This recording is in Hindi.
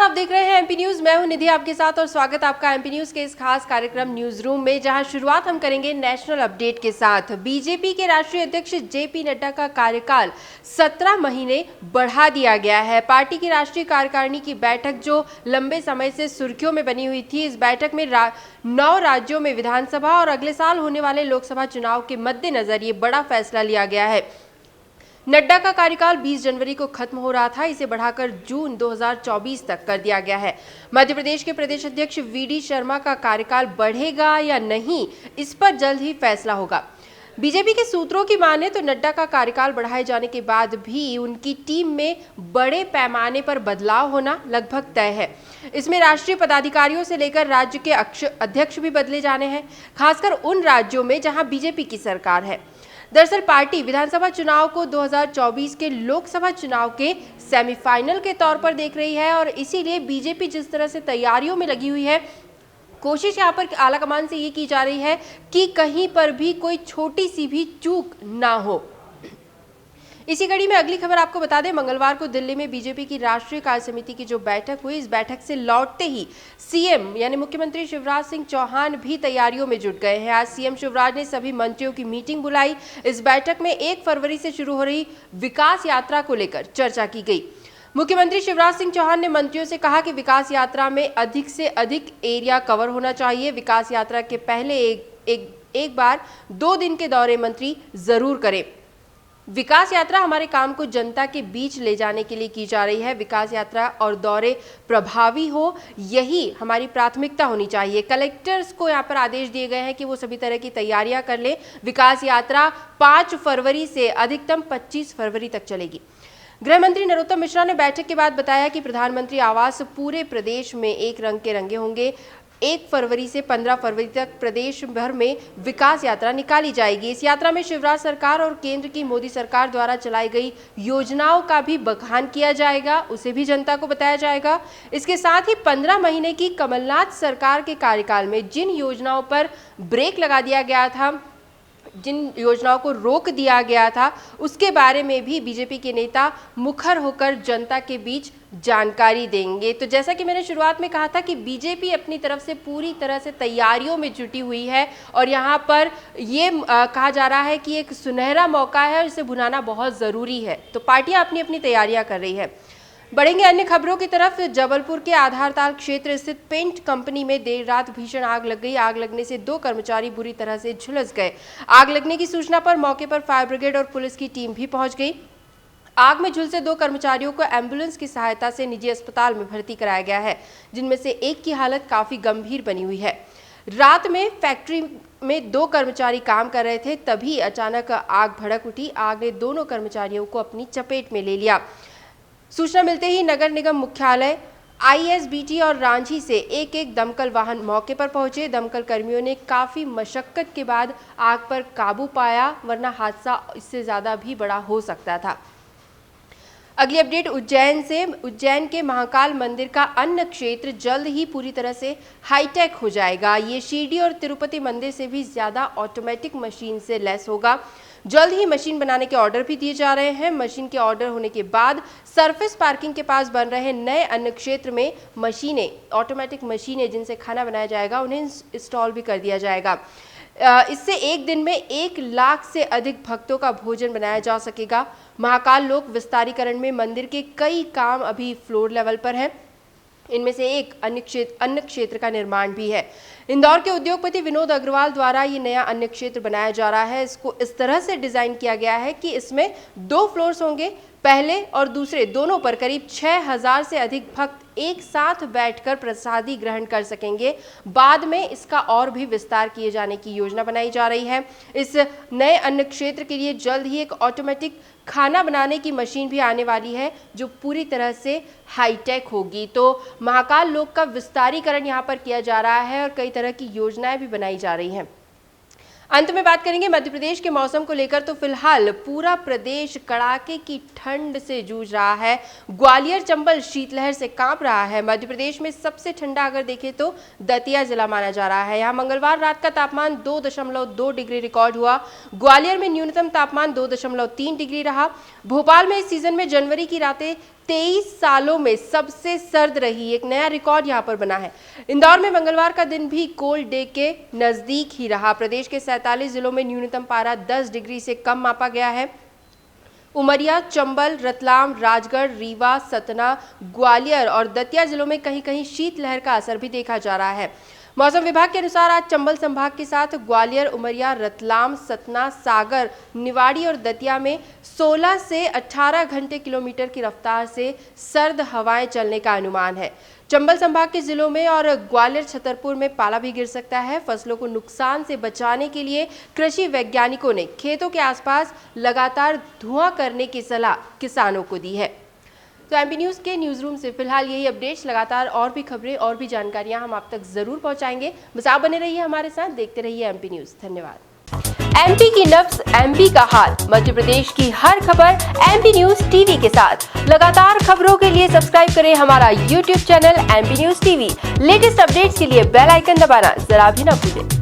नमस्कार, आप देख रहे हैं एमपी न्यूज। मैं हूं निधि आपके साथ और स्वागत आपका एमपी न्यूज के इस खास कार्यक्रम न्यूज रूम में, जहां शुरुआत हम करेंगे नेशनल अपडेट के साथ। बीजेपी के राष्ट्रीय अध्यक्ष जेपी नड्डा का कार्यकाल 17 महीने बढ़ा दिया गया है। पार्टी की राष्ट्रीय कार्यकारिणी की बैठक जो लंबे समय से सुर्खियों में बनी हुई थी, इस बैठक में 9 राज्यों में विधानसभा और अगले साल होने वाले लोकसभा चुनाव के मद्देनजर ये बड़ा फैसला लिया गया है। नड्डा का कार्यकाल 20 जनवरी को खत्म हो रहा था, इसे बढ़ाकर जून 2024 तक कर दिया गया है। मध्य प्रदेश के प्रदेश अध्यक्ष वीडी शर्मा का कार्यकाल बढ़ेगा या नहीं, इस पर जल्द ही फैसला होगा। बीजेपी के सूत्रों की माने तो नड्डा का कार्यकाल बढ़ाए जाने के बाद भी उनकी टीम में बड़े पैमाने पर बदलाव होना लगभग तय है। इसमें राष्ट्रीय पदाधिकारियों से लेकर राज्य के अध्यक्ष भी बदले जाने हैं, खासकर उन राज्यों में जहां बीजेपी की सरकार है। दरअसल पार्टी विधानसभा चुनाव को 2024 के लोकसभा चुनाव के सेमीफाइनल के तौर पर देख रही है और इसीलिए बीजेपी जिस तरह से तैयारियों में लगी हुई है, कोशिश यहाँ पर आलाकमान से ये की जा रही है कि कहीं पर भी कोई छोटी सी भी चूक ना हो। इसी कड़ी में अगली खबर आपको बता दें, मंगलवार को दिल्ली में बीजेपी की राष्ट्रीय कार्य समिति की जो बैठक हुई, इस बैठक से लौटते ही सीएम यानी मुख्यमंत्री शिवराज सिंह चौहान भी तैयारियों में जुट गए हैं। आज सीएम शिवराज ने सभी मंत्रियों की मीटिंग बुलाई। इस बैठक में 1 फरवरी से शुरू हो रही विकास यात्रा को लेकर चर्चा की गई। मुख्यमंत्री शिवराज सिंह चौहान ने मंत्रियों से कहा कि विकास यात्रा में अधिक से अधिक एरिया कवर होना चाहिए। विकास यात्रा के पहले एक बार 2 दिन के दौरे मंत्री जरूर करें। विकास यात्रा हमारे काम को जनता के बीच ले जाने के लिए की जा रही है। विकास यात्रा और दौरे प्रभावी हो, यही हमारी प्राथमिकता होनी चाहिए। कलेक्टर्स को यहाँ पर आदेश दिए गए हैं कि वो सभी तरह की तैयारियां कर लें। विकास यात्रा 5 फरवरी से अधिकतम 25 फरवरी तक चलेगी। गृह मंत्री नरोत्तम मिश्रा ने बैठक के बाद बताया कि प्रधानमंत्री आवास पूरे प्रदेश में एक रंग के रंगे होंगे। 1 फरवरी से 15 फरवरी तक प्रदेश भर में विकास यात्रा निकाली जाएगी। इस यात्रा में शिवराज सरकार और केंद्र की मोदी सरकार द्वारा चलाई गई योजनाओं का भी बखान किया जाएगा, उसे भी जनता को बताया जाएगा। इसके साथ ही 15 महीने की कमलनाथ सरकार के कार्यकाल में जिन योजनाओं पर ब्रेक लगा दिया गया था, जिन योजनाओं को रोक दिया गया था, उसके बारे में भी बीजेपी के नेता मुखर होकर जनता के बीच जानकारी देंगे। तो जैसा कि मैंने शुरुआत में कहा था कि बीजेपी अपनी तरफ से पूरी तरह से तैयारियों में जुटी हुई है और यहाँ पर ये कहा जा रहा है कि एक सुनहरा मौका है और इसे भुनाना बहुत ज़रूरी है। तो पार्टियाँ अपनी अपनी तैयारियाँ कर रही है। बढ़ेंगे अन्य खबरों की तरफ। जबलपुर के आधारताल क्षेत्र स्थित पेंट कंपनी में देर रात भीषण आग लग गई। आग लगने से 2 कर्मचारी बुरी तरह से झुलस गए। आग लगने की सूचना पर मौके पर फायर ब्रिगेड और पुलिस की टीम भी पहुंच गई। आग में झुलसे 2 कर्मचारियों को एम्बुलेंस की सहायता से निजी अस्पताल में भर्ती कराया गया है, जिनमें से एक की हालत काफी गंभीर बनी हुई है। रात में फैक्ट्री में 2 कर्मचारी काम कर रहे थे, तभी अचानक आग भड़क उठी। आग ने दोनों कर्मचारियों को अपनी चपेट में ले लिया। सूचना मिलते ही नगर निगम मुख्यालय, आईएसबीटी और रांची से एक दमकल वाहन मौके पर पहुंचे। दमकल कर्मियों ने काफी मशक्कत के बाद आग पर काबू पाया, वरना हादसा इससे ज्यादा भी बड़ा हो सकता था। अगली अपडेट उज्जैन से। उज्जैन के महाकाल मंदिर का अन्न क्षेत्र जल्द ही पूरी तरह से हाईटेक हो जाएगा। ये शिरडी और तिरुपति मंदिर से भी ज्यादा ऑटोमेटिक मशीन से लैस होगा। जल्द ही मशीन बनाने के ऑर्डर भी दिए जा रहे हैं। मशीन के ऑर्डर होने के बाद सरफेस पार्किंग के पास बन रहे नए अन्न क्षेत्र में मशीनें, ऑटोमेटिक मशीनें जिनसे खाना बनाया जाएगा, उन्हें इंस्टॉल भी कर दिया जाएगा। इससे एक दिन में 1 लाख से अधिक भक्तों का भोजन बनाया जा सकेगा। महाकाल लोक विस्तारीकरण में मंदिर के कई काम अभी फ्लोर लेवल पर हैं। इनमें से एक अन्न क्षेत्र का निर्माण भी है। इंदौर के उद्योगपति विनोद अग्रवाल द्वारा ये नया अन्न क्षेत्र बनाया जा रहा है। इसको इस तरह से डिजाइन किया गया है कि इसमें 2 फ्लोर्स होंगे। पहले और दूसरे दोनों पर करीब 6000 से अधिक भक्त एक साथ बैठकर प्रसादी ग्रहण कर सकेंगे। बाद में इसका और भी विस्तार किए जाने की योजना बनाई जा रही है। इस नए अन्न क्षेत्र के लिए जल्द ही एक ऑटोमेटिक खाना बनाने की मशीन भी आने वाली है, जो पूरी तरह से हाईटेक होगी। तो महाकाल लोक का विस्तारीकरण यहाँ पर किया जा रहा है और कई तरह की योजनाएं भी बनाई जा रही हैं। अंत में बात करेंगे मध्य प्रदेश के मौसम को लेकर। तो फिलहाल पूरा प्रदेश कड़ाके की ठंड से जूझ रहा है। ग्वालियर चंबल शीतलहर से कांप रहा है। मध्य प्रदेश में सबसे ठंडा अगर देखें तो दतिया जिला माना जा रहा है। यहाँ मंगलवार रात का तापमान 2.2 डिग्री रिकॉर्ड हुआ। ग्वालियर में न्यूनतम तापमान 2.3 डिग्री रहा। भोपाल में इस सीजन में जनवरी की रातें 23 सालों में सबसे सर्द रही। एक नया रिकॉर्ड यहां पर बना है। इंदौर में मंगलवार का दिन भी कोल्ड डे के नजदीक ही रहा। प्रदेश के 47 जिलों में न्यूनतम पारा 10 डिग्री से कम मापा गया है। उमरिया, चंबल, रतलाम, राजगढ़, रीवा, सतना, ग्वालियर और दतिया जिलों में कहीं कहीं शीतलहर का असर भी देखा जा रहा है। मौसम विभाग के अनुसार आज चंबल संभाग के साथ ग्वालियर, उमरिया, रतलाम, सतना, सागर, निवाड़ी और दतिया में 16 से 18 घंटे किलोमीटर की रफ्तार से सर्द हवाएं चलने का अनुमान है। चंबल संभाग के जिलों में और ग्वालियर, छतरपुर में पाला भी गिर सकता है। फसलों को नुकसान से बचाने के लिए कृषि वैज्ञानिकों ने खेतों के आसपास लगातार धुआं करने की सलाह किसानों को दी है। तो एमपी न्यूज के न्यूज रूम से फिलहाल यही अपडेट्स। लगातार और भी खबरें और भी जानकारियां हम आप तक जरूर पहुंचाएंगे। बस आप बने रहिए हमारे साथ, देखते रहिए एमपी न्यूज। धन्यवाद। एमपी की नब्ज, एमपी का हाल, मध्य प्रदेश की हर खबर एमपी न्यूज टीवी के साथ। लगातार खबरों के लिए सब्सक्राइब करें हमारा YouTube channel MP news TV. Latest updates के लिए बेल आइकन दबाना जरा भी न भूलें।